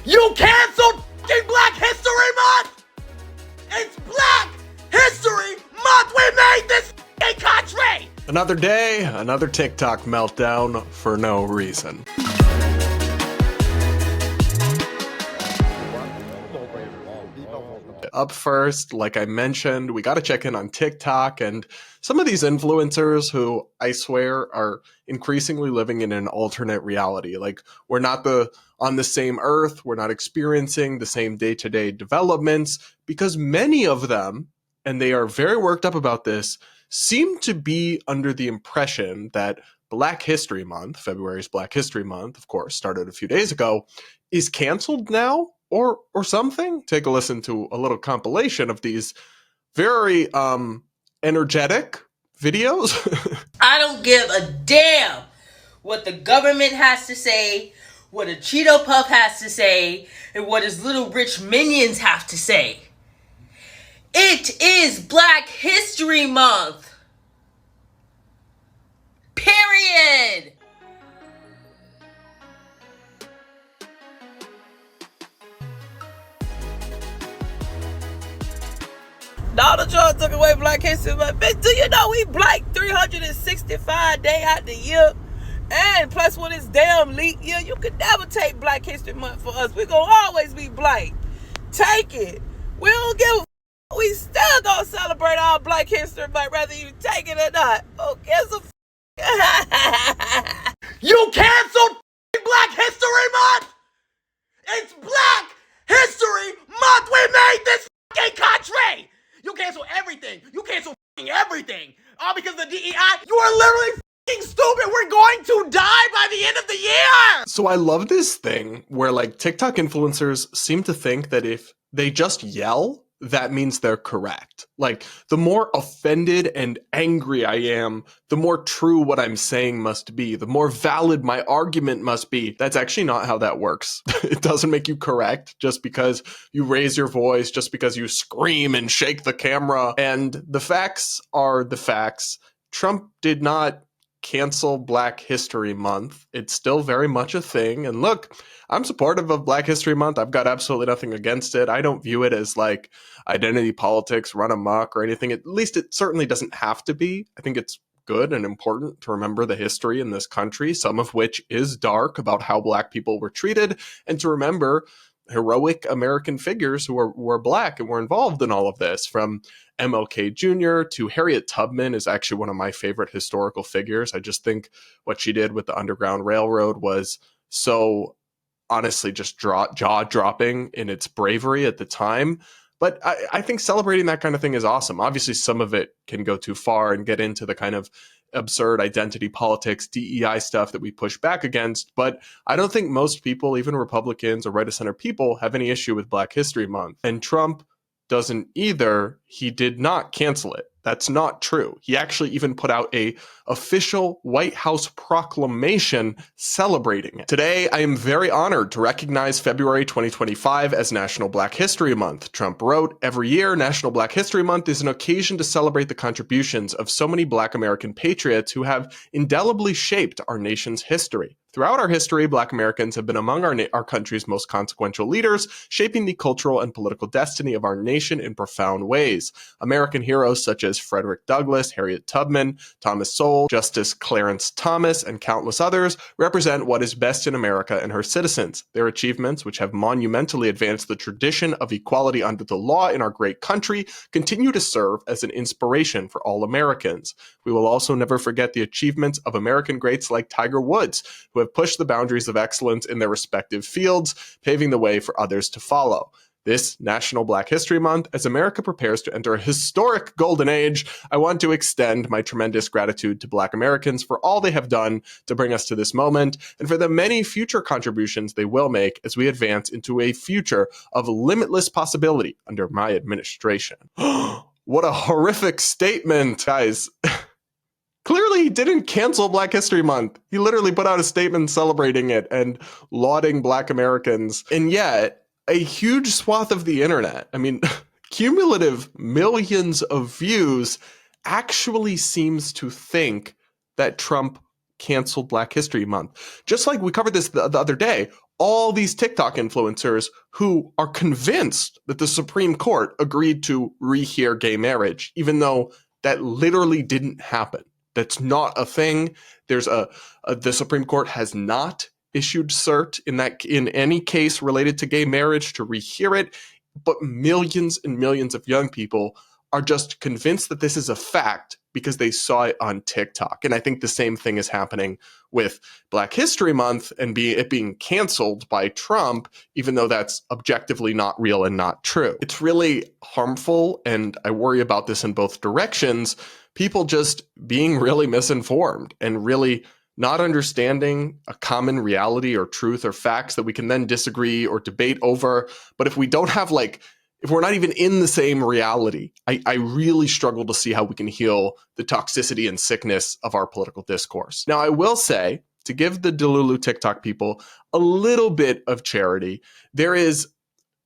You canceled fucking Black History Month! It's Black History Month! We made this fucking country! Another day, another TikTok meltdown for no reason. Up first, like I mentioned, we got to check in on TikTok and some of these influencers who I swear are increasingly living in an alternate reality. Like, we're not on the same earth, we're not experiencing the same day-to-day developments, because many of them, and they are very worked up about this, seem to be under the impression that Black History Month, February's Black History Month, of course, started a few days ago, is canceled now or something. Take a listen to a little compilation of these very energetic videos. I don't give a damn what the government has to say, what a Cheeto Puff has to say, and what his little rich minions have to say. It is Black History Month. Period. Donald Trump took away Black History Month. Bitch, do you know we black 365 days out the year? And plus with this damn leap year, you could never take Black History Month for us. We're going to always be black. Take it. We don't give a f***. We still going to celebrate our Black History Month, whether you take it or not. Who gives a f***? You canceled Black History Month! It's Black History Month! We made this fucking country! You cancel everything. You cancel everything. All because of the DEI. You are literally stupid. We're going to die by the end of the year. So I love this thing where like TikTok influencers seem to think that if they just yell, that means they're correct. Like, the more offended and angry I am, the more true what I'm saying must be, the more valid my argument must be. That's actually not how that works. It doesn't make you correct just because you raise your voice, just because you scream and shake the camera. And the facts are the facts. Trump did not cancel Black History Month. It's still very much a thing. And look, I'm supportive of Black History Month. I've got absolutely nothing against it. I don't view it as like identity politics run amok or anything. At least it certainly doesn't have to be. I think it's good and important to remember the history in this country, some of which is dark about how Black people were treated, and to remember heroic American figures who were Black and were involved in all of this, from MLK Jr. to Harriet Tubman is actually one of my favorite historical figures. I just think what she did with the Underground Railroad was so honestly just jaw-dropping in its bravery at the time. But I think celebrating that kind of thing is awesome. Obviously, some of it can go too far and get into the kind of absurd identity politics, DEI stuff that we push back against. But I don't think most people, even Republicans or right-of-center people, have any issue with Black History Month. And Trump doesn't either. He did not cancel it. That's not true. He actually even put out a official White House proclamation celebrating it. Today, I am very honored to recognize February 2025 as National Black History Month. Trump wrote, "Every year, National Black History Month is an occasion to celebrate the contributions of so many Black American patriots who have indelibly shaped our nation's history. Throughout our history, Black Americans have been among our country's most consequential leaders, shaping the cultural and political destiny of our nation in profound ways. American heroes such as Frederick Douglass, Harriet Tubman, Thomas Sowell, Justice Clarence Thomas, and countless others represent what is best in America and her citizens. Their achievements, which have monumentally advanced the tradition of equality under the law in our great country, continue to serve as an inspiration for all Americans. We will also never forget the achievements of American greats like Tiger Woods, who have pushed the boundaries of excellence in their respective fields, paving the way for others to follow. This National Black History Month, as America prepares to enter a historic golden age, I want to extend my tremendous gratitude to Black Americans for all they have done to bring us to this moment, and for the many future contributions they will make as we advance into a future of limitless possibility under my administration." What a horrific statement, guys. Clearly, he didn't cancel Black History Month. He literally put out a statement celebrating it and lauding Black Americans. And yet, a huge swath of the internet, I mean, cumulative millions of views, actually seems to think that Trump canceled Black History Month. Just like we covered this the other day, all these TikTok influencers who are convinced that the Supreme Court agreed to rehear gay marriage, even though that literally didn't happen. That's not a thing. The Supreme Court has not issued cert in any case related to gay marriage to rehear it, but millions and millions of young people are just convinced that this is a fact because they saw it on TikTok. And I think the same thing is happening with Black History Month and it being canceled by Trump, even though that's objectively not real and not true. It's really harmful, and I worry about this in both directions. People just being really misinformed and really not understanding a common reality or truth or facts that we can then disagree or debate over. But if we don't have if we're not even in the same reality, I really struggle to see how we can heal the toxicity and sickness of our political discourse. Now, I will say, to give the Delulu TikTok people a little bit of charity, there is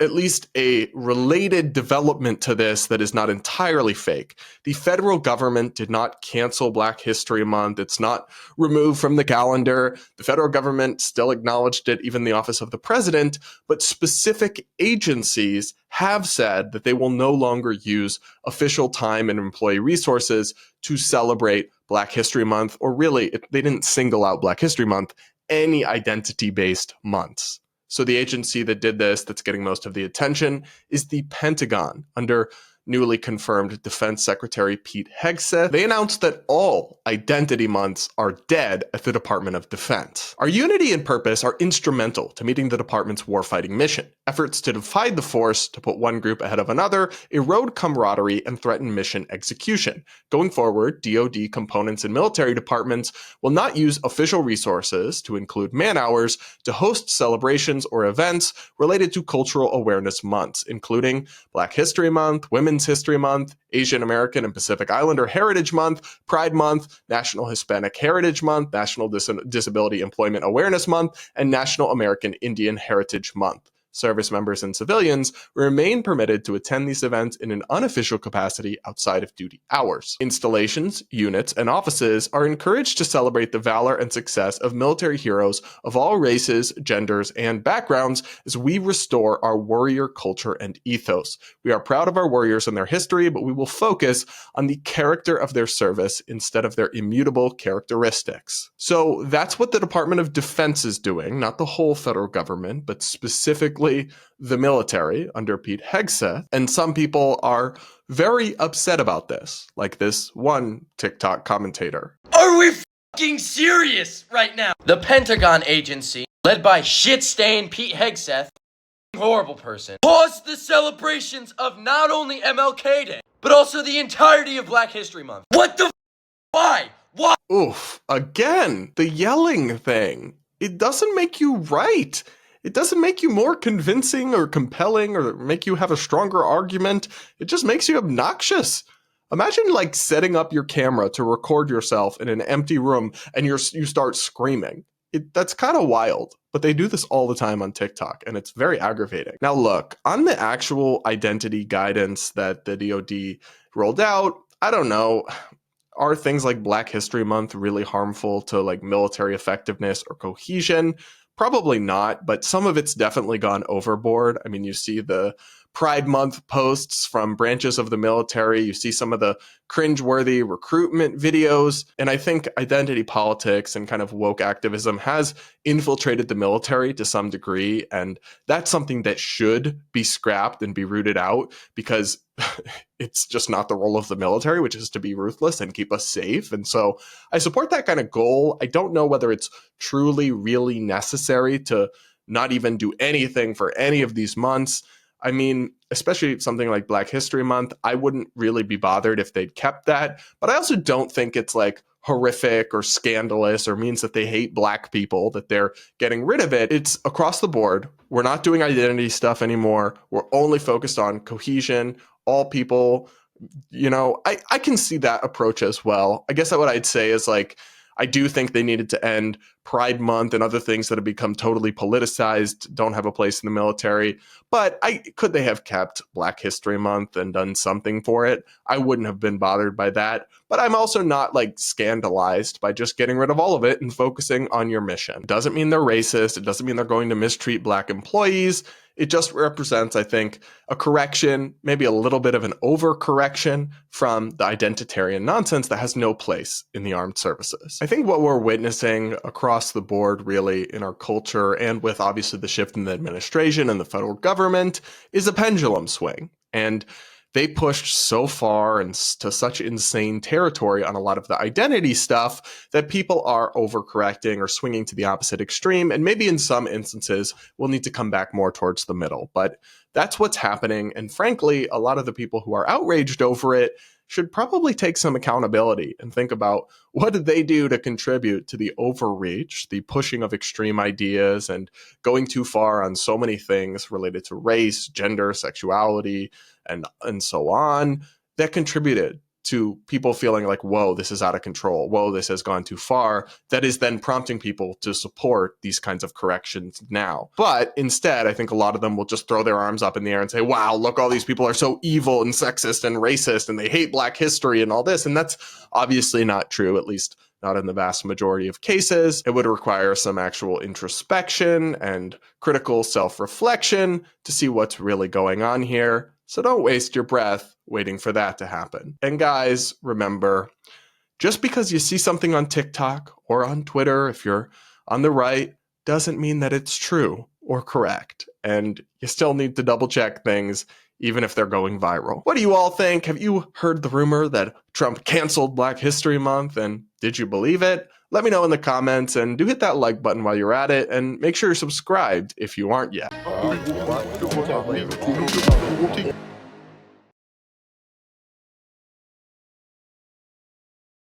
at least a related development to this that is not entirely fake. The federal government did not cancel Black History Month. It's not removed from the calendar. The federal government still acknowledged it, even the office of the president, but specific agencies have said that they will no longer use official time and employee resources to celebrate Black History Month, or really, they didn't single out Black History Month, any identity-based months. So the agency that did this, that's getting most of the attention, is the Pentagon, under newly confirmed Defense Secretary Pete Hegseth. They announced that all identity months are dead at the Department of Defense. Our unity and purpose are instrumental to meeting the department's warfighting mission. Efforts to divide the force, to put one group ahead of another, erode camaraderie and threaten mission execution. Going forward, DoD components and military departments will not use official resources, to include man-hours, to host celebrations or events related to cultural awareness months, including Black History Month, Women's History Month, Asian American and Pacific Islander Heritage Month, Pride Month, National Hispanic Heritage Month, National Disability Employment Awareness Month, and National American Indian Heritage Month. Service members and civilians remain permitted to attend these events in an unofficial capacity outside of duty hours. Installations, units, and offices are encouraged to celebrate the valor and success of military heroes of all races, genders, and backgrounds as we restore our warrior culture and ethos. We are proud of our warriors and their history, but we will focus on the character of their service instead of their immutable characteristics. So that's what the Department of Defense is doing, not the whole federal government, but specifically the military under Pete Hegseth. And some people are very upset about this, like this one TikTok commentator. Are we fucking serious right now? The Pentagon agency, led by shit-stained Pete Hegseth, horrible person, paused the celebrations of not only MLK Day, but also the entirety of Black History Month. What the Why? Why? Oof, again, the yelling thing. It doesn't make you right. It doesn't make you more convincing or compelling or make you have a stronger argument. It just makes you obnoxious. Imagine setting up your camera to record yourself in an empty room and you start screaming. That's kind of wild, but they do this all the time on TikTok, and it's very aggravating. Now look, on the actual identity guidance that the DoD rolled out, I don't know. Are things like Black History Month really harmful to military effectiveness or cohesion? Probably not, but some of it's definitely gone overboard. I mean, you see the Pride Month posts from branches of the military. You see some of the cringeworthy recruitment videos. And I think identity politics and kind of woke activism has infiltrated the military to some degree. And that's something that should be scrapped and be rooted out, because it's just not the role of the military, which is to be ruthless and keep us safe. And so I support that kind of goal. I don't know whether it's truly, really necessary to not even do anything for any of these months. I mean, especially something like Black History Month, I wouldn't really be bothered if they'd kept that. But I also don't think it's horrific or scandalous or means that they hate Black people that they're getting rid of it. It's across the board. We're not doing identity stuff anymore. We're only focused on cohesion, all people. I can see that approach as well. I guess what I'd say is I do think they needed to end Pride Month and other things that have become totally politicized don't have a place in the military. But could they have kept Black History Month and done something for it? I wouldn't have been bothered by that. But I'm also not like scandalized by just getting rid of all of it and focusing on your mission. It doesn't mean they're racist. It doesn't mean they're going to mistreat Black employees. It just represents, I think, a correction, maybe a little bit of an overcorrection from the identitarian nonsense that has no place in the armed services. I think what we're witnessing across the board, really, in our culture, and with obviously the shift in the administration and the federal government, is a pendulum swing. And they pushed so far and to such insane territory on a lot of the identity stuff that people are overcorrecting or swinging to the opposite extreme. And maybe in some instances, we'll need to come back more towards the middle. But that's what's happening. And frankly, a lot of the people who are outraged over it should probably take some accountability and think about what did they do to contribute to the overreach, the pushing of extreme ideas and going too far on so many things related to race, gender, sexuality, and so on, that contributed to people feeling like, whoa, this is out of control. Whoa, this has gone too far. That is then prompting people to support these kinds of corrections now. But instead, I think a lot of them will just throw their arms up in the air and say, wow, look, all these people are so evil and sexist and racist and they hate Black history and all this. And that's obviously not true, at least not in the vast majority of cases. It would require some actual introspection and critical self-reflection to see what's really going on here. So don't waste your breath waiting for that to happen. And guys, remember, just because you see something on TikTok or on Twitter, if you're on the right, doesn't mean that it's true or correct. And you still need to double check things, even if they're going viral. What do you all think? Have you heard the rumor that Trump canceled Black History Month? And did you believe it? Let me know in the comments, and do hit that like button while you're at it, and make sure you're subscribed if you aren't yet.